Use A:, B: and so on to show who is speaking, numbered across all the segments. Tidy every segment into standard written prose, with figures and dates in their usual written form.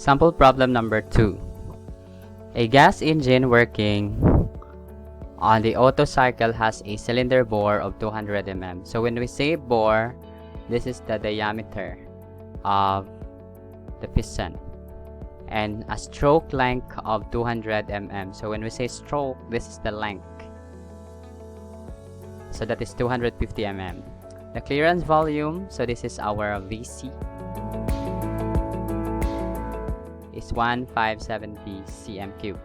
A: Sample problem number 2. A gas engine working on the Otto cycle has a cylinder bore of 200 mm. So when we say bore, this is the diameter of the piston and a stroke length of 200 mm. So when we say stroke, this is the length. So that is 250 mm. The clearance volume, so this is our VC, is 1570 cm3.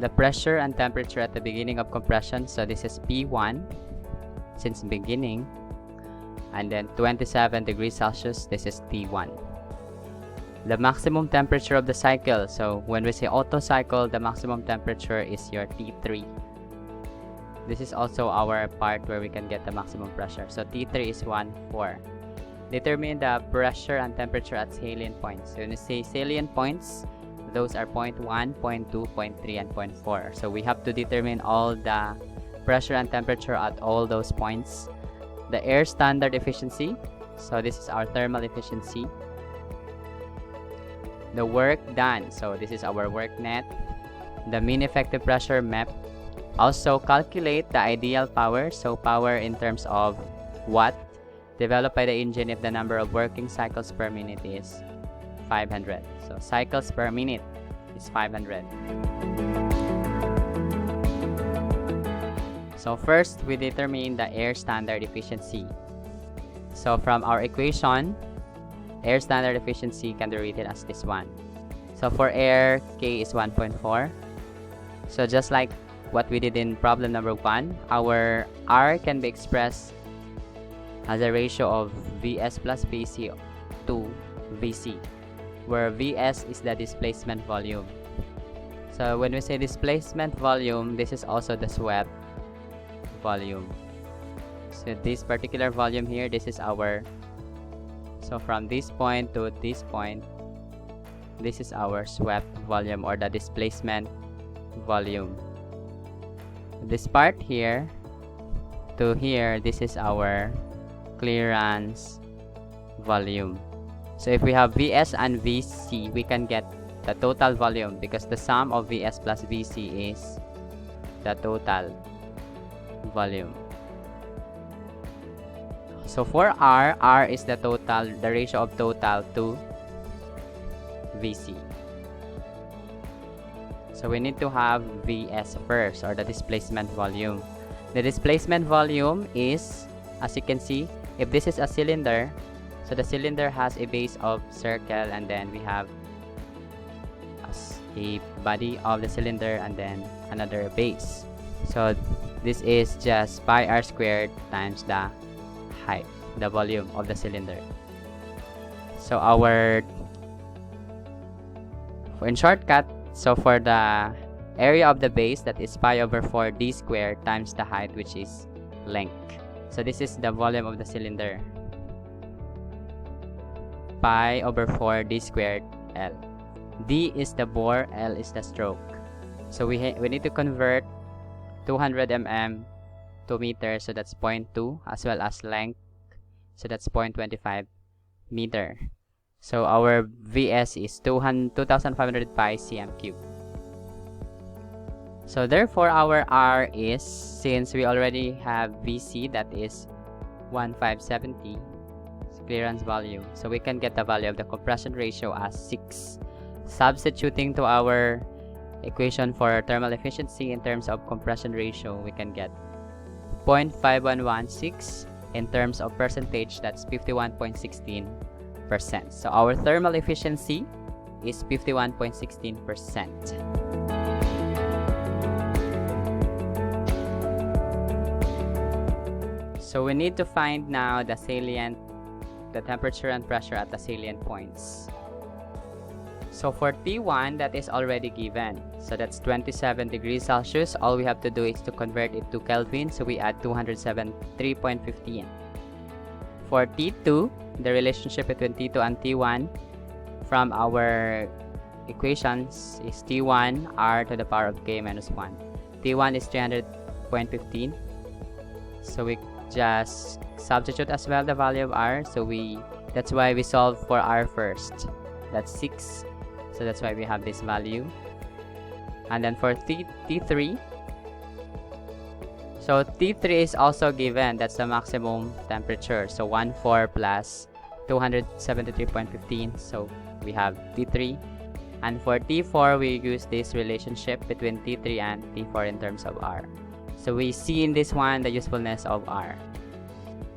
A: The pressure and temperature at the beginning of compression, so this is P1 since beginning, and then 27 degrees Celsius, this is T1. The maximum temperature of the cycle, so when we say Otto cycle, the maximum temperature is your T3. This is also our part where we can get the maximum pressure. So T3 is 1,4. Determine the pressure and temperature at salient points. So when you say salient points, those are point 1, point 2, point 3, and point 4. So we have to determine all the pressure and temperature at all those points. The air standard efficiency, so this is our thermal efficiency. The work done, so this is our work net. The mean effective pressure MEP. Also calculate the ideal power, so power in terms of watt developed by the engine if the number of working cycles per minute is 500. So cycles per minute is 500. So first we determine the air standard efficiency. So from our equation, air standard efficiency can be written as this one. So for air, K is 1.4. So just like what we did in problem number 1, our R can be expressed as a ratio of Vs plus Vc to Vc, where Vs is the displacement volume. So when we say displacement volume, this is also the swept volume. So this particular volume here, this is our, so from this point to this point, this is our swept volume or the displacement volume. This part here to here, this is our clearance volume. So if we have Vs and Vc, we can get the total volume because the sum of Vs plus Vc is the total volume. So for R is the total, the ratio of total to Vc. So we need to have Vs first, or the displacement volume. The displacement volume is, as you can see, if this is a cylinder, so the cylinder has a base of circle, and then we have a body of the cylinder and then another base. So this is just pi r squared times the height, the volume of the cylinder. So our, in shortcut, so for the area of the base, that is pi over 4 d squared times the height, which is length. So this is the volume of the cylinder, pi over 4 d squared L. D is the bore, L is the stroke. So we need to convert 200 mm to meter, so that's 0.2, as well as length, so that's 0.25 meter. So our Vs is 2500 pi cm3. So therefore our R is, since we already have Vc, that is 1570 clearance volume, so we can get the value of the compression ratio as 6. Substituting to our equation for thermal efficiency in terms of compression ratio, we can get 0.5116. In terms of percentage, that's 51.16%. So our thermal efficiency is 51.16%. So we need to find now the salient, the temperature and pressure at the salient points. So for T1, that is already given. So that's 27 degrees Celsius. All we have to do is to convert it to Kelvin. So we add 273.15. For T2, the relationship between T2 and T1 from our equations is T1 R to the power of K minus 1. T1 is 300.15. So we just substitute as well the value of R. So that's why we solve for R first. That's 6 So that's why we have this value. And then for T3, so T3 is also given. That's the maximum temperature. So 14 plus 273.15. So we have T3. And for T4, we use this relationship between T3 and T4 in terms of R. So we see in this one the usefulness of R.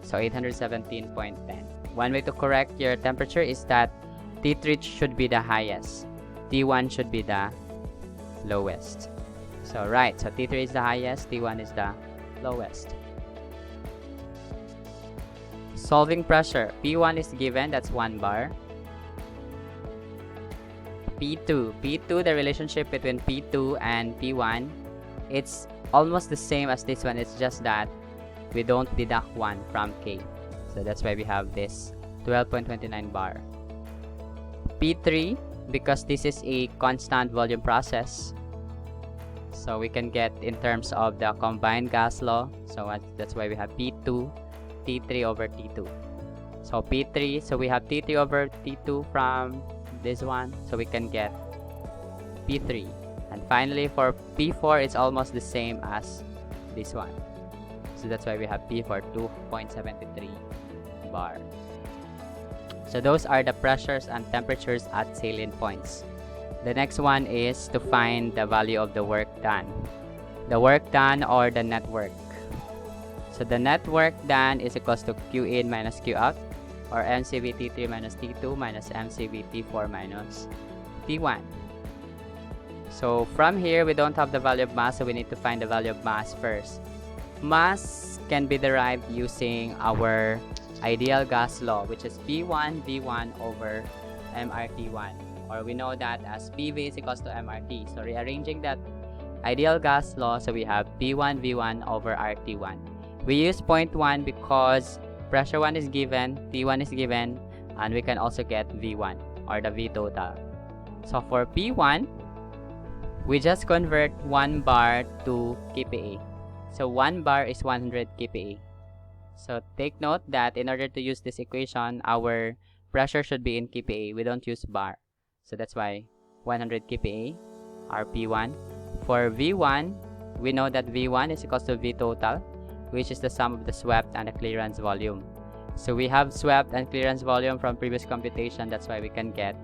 A: So 817.10. One way to correct your temperature is that T3 should be the highest. T1 should be the lowest. So right, so T3 is the highest, T1 is the lowest. Solving pressure. P1 is given, that's 1 bar. P2, the relationship between P2 and P1, it's almost the same as this one. It's just that we don't deduct 1 from K. So that's why we have this 12.29 bar. P3, because this is a constant volume process, so we can get in terms of the combined gas law. So that's why we have P2, T3 over T2. So P3, so we have T3 over T2 from this one, so we can get P3. And finally for P4, it's almost the same as this one. So that's why we have P4, 2.73 bar. So those are the pressures and temperatures at salient points. The next one is to find the value of the work done. The work done or the net work. So the net work done is equals to Q in minus Q out, or MCV T3 minus T2 minus MCV T4 minus T1. So from here, we don't have the value of mass, so we need to find the value of mass first. Mass can be derived using our ideal gas law, which is P1 V1 over MRT1, or we know that as PV is equals to MRT. So rearranging that ideal gas law, so we have P1 V1 over RT1. We use 0.1 because pressure 1 is given, T1 is given, and we can also get V1 or the V total. So for P1, we just convert 1 bar to kPa. So 1 bar is 100 kPa. So take note that in order to use this equation, our pressure should be in kPa. We don't use bar. So that's why 100 kPa, our P1. For V1, we know that V1 is equals to V total, which is the sum of the swept and the clearance volume. So we have swept and clearance volume from previous computation. That's why we can get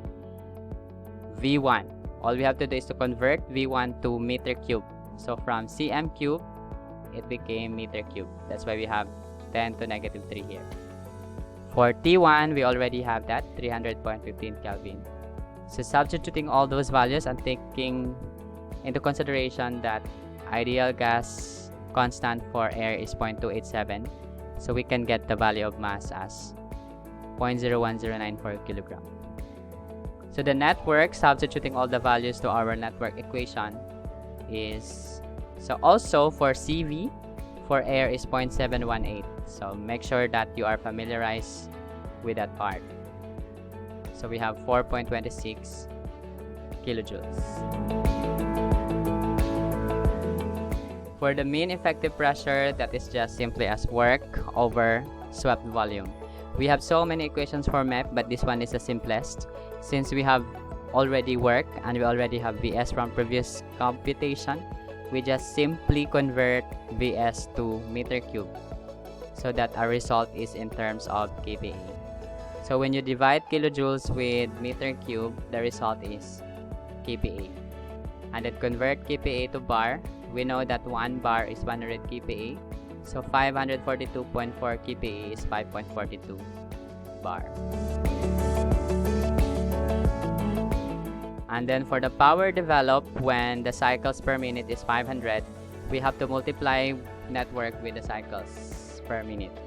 A: V1. All we have to do is to convert V1 to meter cube. So from cm cube, it became meter cube. That's why we have 10 to negative 3 here. For T1, we already have that 300.15 Kelvin. So substituting all those values and taking into consideration that ideal gas constant for air is 0.287, so we can get the value of mass as 0.01094 kilogram. So the net work, substituting all the values to our network equation, is, so also for CV, for air is 0.718. So make sure that you are familiarized with that part. So we have 4.26 kilojoules. For the mean effective pressure, that is just simply as work over swept volume. We have so many equations for MEP, but this one is the simplest. Since we have already work and we already have VS from previous computation, we just simply convert VS to meter cube so that our result is in terms of kPa. So when you divide kilojoules with meter cube, the result is kPa. And then convert kPa to bar. We know that 1 bar is 100 kPa. So 542.4 kPa is 5.42 bar. And then for the power developed when the cycles per minute is 500, we have to multiply network with the cycles per minute,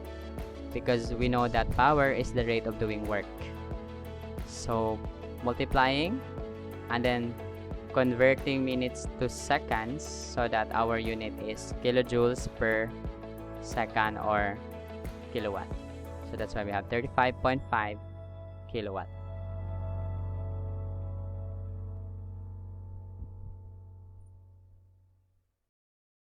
A: because we know that power is the rate of doing work. So multiplying and then converting minutes to seconds so that our unit is kilojoules per second or kilowatt. So that's why we have 35.5 kilowatt.